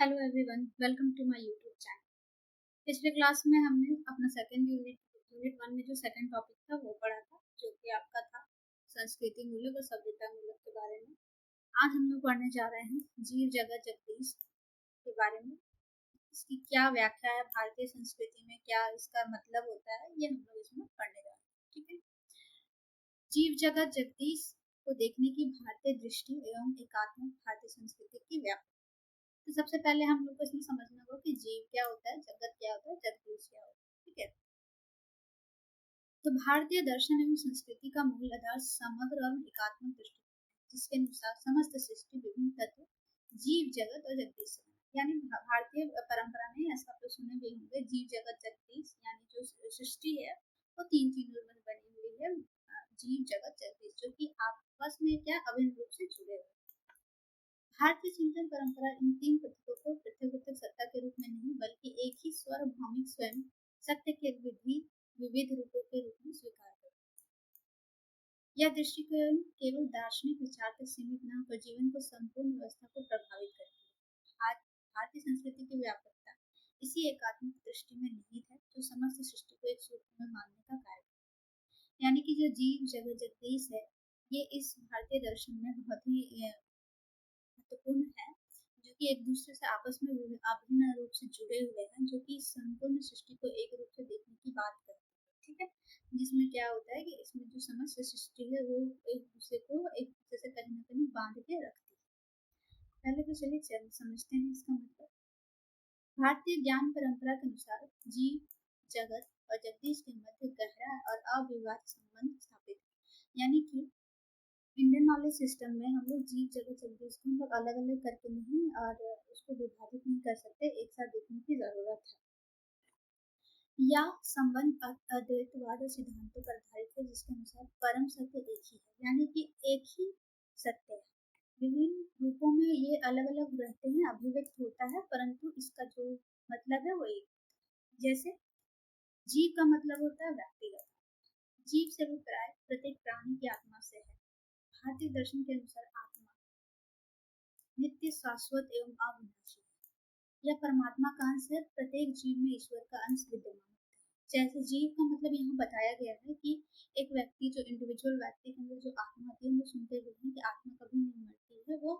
Hello everyone, welcome to my YouTube channel. पिछले class में हमने अपना सेकंड यूनिट वन में जो सेकंड टॉपिक था वो पढ़ा था, जो कि आपका था संस्कृति मूलक और सभ्यता मूलक के बारे में। आज हम लोग पढ़ने जा रहे हैं जीव जगत जगदीश के बारे में। इसकी क्या व्याख्या है, भारतीय संस्कृति में क्या इसका मतलब होता है, ये हम लोग इसमें पढ़ने जा रहे हैं। ठीक है। जीव जगत जगदीश को देखने की भारतीय दृष्टि एवं एकात्मक भारतीय संस्कृति की व्याख्या। तो सबसे पहले हम लोग को इसमें समझना होगा कि जीव क्या होता है, जगत क्या होता है, जगदीश क्या होता है। ठीक है। तो भारतीय दर्शन एवं संस्कृति का मूल आधार समग्र एवं एकात्मक दृष्टिकोण है, जिसके अनुसार समस्त सृष्टि विभिन्न तत्व जीव जगत और जगदीश से बना। यानी भारतीय परंपरा में ऐसा आप लोग सुने भी होंगे, जीव जगत जगदीश, यानी जो सृष्टि है वो तीन चीजों में बनी हुई है। जीव जगत जगदीश, जो कि आपस में क्या अभिन्न रूप से जुड़े हुए। भारतीय चिंतन परंपरा इन तीन प्रतीकों को पृथक सत्ता के रूप में नहीं, बल्कि एक ही सार्वभौमिक स्वयं सत्य के विविध रूपों के रूप में स्वीकार करती है। यह दृष्टिकोण केवल दार्शनिक विचार तक सीमित न होकर जीवन को संपूर्ण व्यवस्था को प्रभावित करती है। भारतीय संस्कृति की व्यापकता इसी एकात्मक दृष्टि में निहित है, जो समस्त सृष्टि को एक सूत्र में मानने का कार्य है। यानी कि जो जीव जगत जगदीश है, ये इस भारतीय दर्शन में बहुत ही महत्वपूर्ण है, जो कि एक दूसरे से आपस में अभिन्न रूप से जुड़े हुए हैं, जो कि संपूर्ण सृष्टि को एक रूप से देखने की बात करते हैं। ठीक है। जिसमें क्या होता है कि इसमें जो समस्त सृष्टि है वो एक दूसरे को एक दूसरे से कहीं ना कहीं बांध के रखती है। पहले तो चलिए समझते हैं इसका मतलब। भारतीय ज्ञान परंपरा के अनुसार जीव जगत और जगदीश के मध्य गहरा और अविभाज्य संबंध स्थापित है। यानी कि इंडियन नॉलेज सिस्टम में हम लोग जीव जगत जगदीश को हम लोग अलग अलग करके नहीं और उसको विभाजित नहीं कर सकते, एक साथ देखने की जरूरत है। या संबंध अद्वैतवाद और सिद्धांतों पर आधारित है, जिसके अनुसार परम सत्य एक ही है, यानी कि एक ही सत्य है। विभिन्न रूपों में ये अलग अलग रहते हैं, अभिव्यक्त होता है, परंतु इसका जो मतलब है वो एक। जैसे जीव का मतलब होता है व्यक्तिगत। जीव से अभिप्राय प्रत्येक प्राणी की आत्मा से है। भारतीय दर्शन के अनुसार आत्मा नित्य, शाश्वत एवं अविनाशी है। यह परमात्मा का अंश है। प्रत्येक जीव में ईश्वर का अंश विद्यमान है। जैसे जीव का मतलब यहाँ बताया गया है कि एक व्यक्ति, जो इंडिविजुअल व्यक्ति के अंदर जो आत्मा होती है, हम लोग सुनते हुए हैं कि आत्मा कभी नहीं मरती है, वो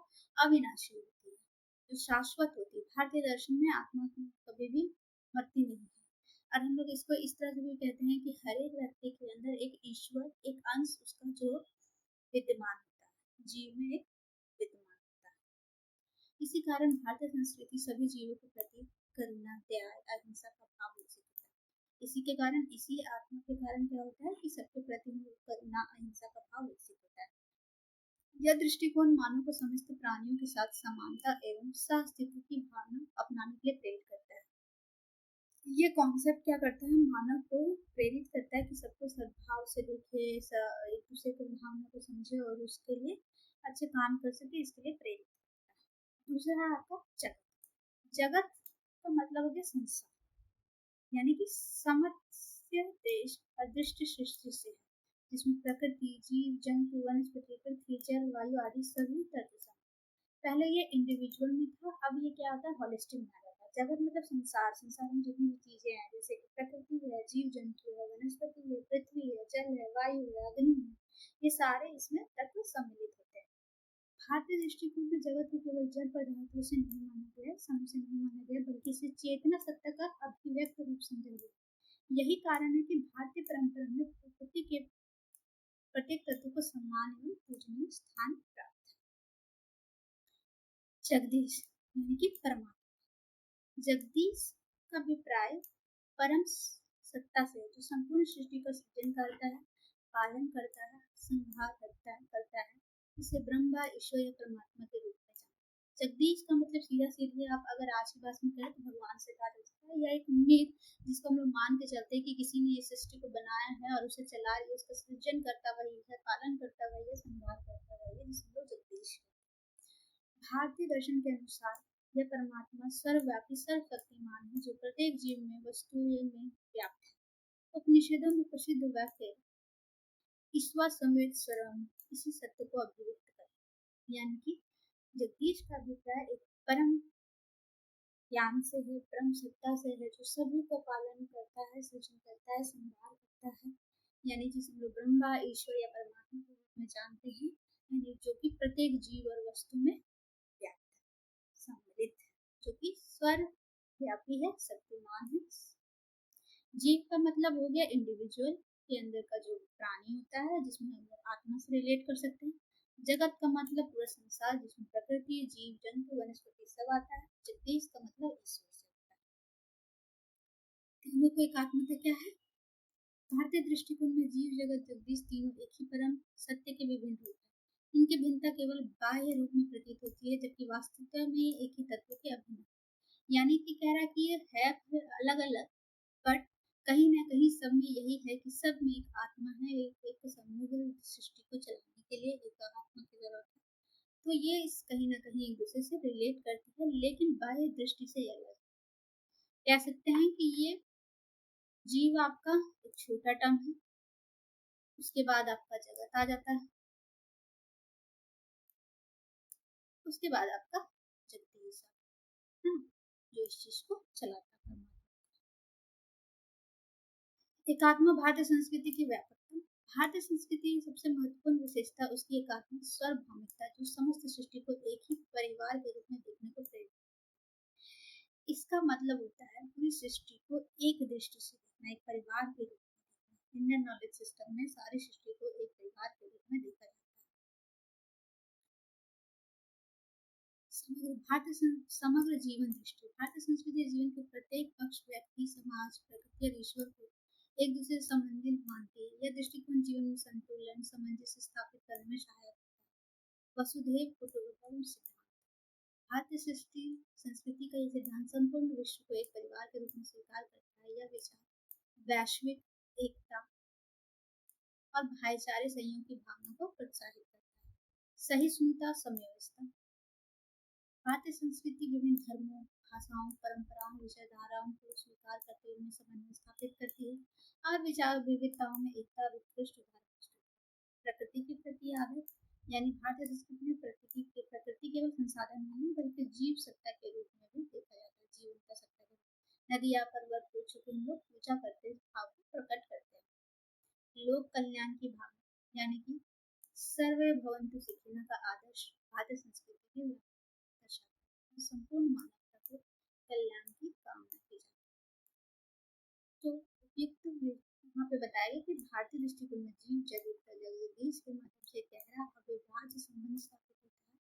अविनाशी होती है, जो शाश्वत होती है। भारतीय दर्शन में आत्मा कभी भी मरती नहीं है। और हम लोग इसको इस तरह से भी कहते हैं कि हर एक व्यक्ति के अंदर एक ईश्वर, एक अंश उसका जो विद्यमान होता है, जीव में एक विद्यमान होता है। इसी कारण भारतीय संस्कृति सभी जीवों के प्रति करुणा, दया, अहिंसा का भाव विकसित होता है। इसी के कारण, इसी आत्मा के कारण क्या होता है कि सबके प्रति करुणा, अहिंसा का भाव विकसित होता है। यह दृष्टिकोण मानव को समस्त प्राणियों के साथ समानता एवं सह-अस्तित्व की भावना अपनाने के लिए प्रेरित करता है। ये कॉन्सेप्ट क्या करता है, मानव को प्रेरित करता है कि सबको सद्भाव से देखे, एक दूसरे की भावना को समझे और उसके लिए अच्छे काम कर सके, इसके लिए प्रेरित करता है। दूसरा है आपका जगत। जगत का मतलब हो गया संसार, यानी कि समस्त देश अदृश्य सृष्टि से है, जिसमें प्रकृति, जीव जंतु, वनस्पति, पृथ्वी, जल, वायु आदि सभी तत्व शामिल। पहले ये इंडिविजुअल में था, अब ये क्या होता है, होलिस्टिक में आ जाता है। जगत मतलब संसार, संसार में जितनी भी चीजें हैं, जैसे कि प्रकृति है, जीव जंतु है, वनस्पति है, पृथ्वी है, जल है, वायु है, अग्नि है, ये सारे इसमें तत्व सम्मिलित होते हैं। भारतीय दृष्टिकोण में जगत को केवल जड़ पदार्थों से नहीं माना गया, समय से नहीं माना गया, बल्कि इसे चेतना सत्ता का अभिव्यक्त रूप समझा गया। यही कारण है कि भारतीय परंपरा में प्रकृति के प्रत्येक तत्व को सम्मान एवं पूजनीय स्थान प्राप्त है। जगदीश यानी कि परमात्मा। जगदीश का अभिप्राय परम सत्ता से, जो संपूर्ण सृष्टि का सृजन करता है, पालन करता है, संहार करता है, इसे ब्रह्मा, ईश्वर या परमात्मा के रूप में जाना। जगदीश का मतलब सीधा सीधे आप अगर आज की बात में करें तो भगवान से कहा जा सकता है, या एक उम्मीद जिसको हम लोग मान के चलते हैं कि किसी ने इस सृष्टि को बनाया है और उसे चला रही है, उसका सृजन करता वही है, पालन करता वही है, संहार करता वही है, जिसे लोग जगदीश। भारतीय दर्शन के अनुसार यह परमात्मा सर्वव्यापी, सर्वशक्तिमान है, जो प्रत्येक जीव में, वस्तु में व्याप्त है। उपनिषदों में प्रसिद्ध वाक्य ईश्वर समेत स्वरम इसी सत्य को अभिव्यक्त करता है। यानी कि जगदीश का अभिप्राय एक परम ज्ञान से है, ब्रह्म सत्ता से है, जो सभी का पालन करता है, सृजन करता है, संहार करता है, यानी जिसे हम लोग ब्रह्मा, ईश्वर या परमात्मा के रूप में जानते हैं, यानी जो कि प्रत्येक जीव और वस्तु में व्याप्त सम्मिलित, जो कि सर्वव्यापी है, शक्तिमान है। जीव का मतलब हो गया इंडिविजुअल के अंदर का जो प्राणी होता है, जिसमें हम लोग आत्मा से रिलेट कर सकते हैं। जगत का मतलब पूरा संसार, जिसमें प्रकृति, जीव जंतु वनस्पति सब आता है। जगदीश का मतलब ईश्वर से होता है। तीनों को एक आत्मा का क्या है? भारतीय दृष्टिकोण में जीव जगत जगदीश तीनों एक ही परम सत्य के विभिन्न रूप है। इनकी भिन्नता केवल बाह्य रूप में प्रतीत होती है, जबकि वास्तविकता में एक ही तत्व के अभिन्न, यानी कि कह रहा है कि ये है अलग अलग, बट कहीं ना कहीं सब में यही है कि सब में एक आत्मा है, एक समग्र सृष्टि को चलाने के लिए एक आत्मा की जरूरत है। तो ये इस कहीं ना कहीं एक दूसरे से रिलेट करती है, लेकिन बाह्य दृष्टि से अलग। कह सकते हैं कि ये जीव आपका एक छोटा टर्म है, उसके बाद आपका जगत आ जाता है, उसके बाद आपका जगदीश है ना, जो इस चीज को चलाता है। एकात्म भारतीय संस्कृति की व्यापकता। भारतीय संस्कृति की सबसे महत्वपूर्ण विशेषता उसकी एकात्म सार्वभौमिकता, जो समस्त सृष्टि को एक ही परिवार के रूप में देखने को प्रेरित। इसका मतलब होता है पूरी सृष्टि को एक दृष्टि से देखना, एक परिवार के रूप में। इंडियन नॉलेज सिस्टम में सारी सृष्टि को एक परिवार के रूप में देखा जाता है। समग्र जीवन दृष्टि। भारतीय संस्कृति जीवन के प्रत्येक पक्ष, व्यक्ति, समाज, प्रकृति और ईश्वर को एक दूसरे से संबंधित मानती है। यह दृष्टिकोण जीवन में संतुलन, सामंजस्य स्थापित करने में सहायक होता है। वसुधैव कुटुंबकम सिद्धांत। भारतीय संस्कृति का यह सिद्धांत संपूर्ण विश्व को एक परिवार के रूप में स्वीकार करता है। यह विचार वैश्विक एकता और भाईचारे सहयोग की भावना को प्रोत्साहित करता है। सहिष्णुता, समव्यवस्था। भारतीय संस्कृति विभिन्न धर्मों, भाषाओं, परंपराओं, विचारधाराओं को स्वीकार करते हुए उनमें समन्वय स्थापित करती है और विचार विविधताओं में एकता और उत्कृष्ट उदाहरण। प्रकृति के प्रति आदर, यानी भारतीय संस्कृति में प्रकृति केवल संसाधन नहीं बल्कि जीव सत्ता के रूप में भी देखा जाता है। जीवन का सत्ता के रूप। नदी या पर्वत वृक्ष की हम लोग पूजा करते भाव को प्रकट करते हैं। लोक कल्याण की भावना, यानी कि सर्वे भवन्तु सुखिनः का आदर्श भारतीय संस्कृति की संपूर्ण मानवता को कल्याण की कामना की जाती है। तो उपयुक्त यहाँ पे बताया कि भारतीय दृष्टिकोण में जीव जगत का जगदीश के माध्यम से गहरा अविभाज्य संबंध स्थापित होता है।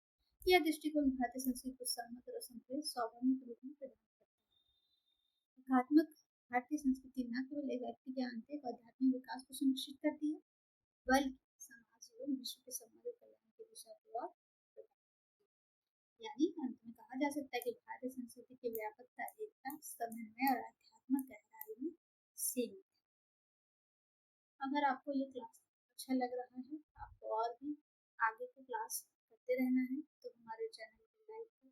यह दृष्टिकोण भारतीय संस्कृति को समग्र और संपूर्ण स्वाभाविक रूप में प्रदान करता है। एकात्मक भारतीय संस्कृति न केवल एक व्यक्ति के आंतरिक और आध्यात्मिक विकास को सुनिश्चित करती है, बल्कि समाज एवं विश्व के समग्र कल्याण की दिशा को और, यानी अंत में कहा जा सकता है कि भारतीय संस्कृति की व्यापकता, एकता, समन्वय और आध्यात्मिक गहराई में सीमित है। अगर आपको ये क्लास अच्छा लग रहा है, आपको और भी आगे की क्लास करते रहना है, तो हमारे चैनल को लाइक करें,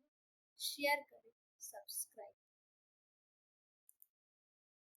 शेयर करें, सब्सक्राइब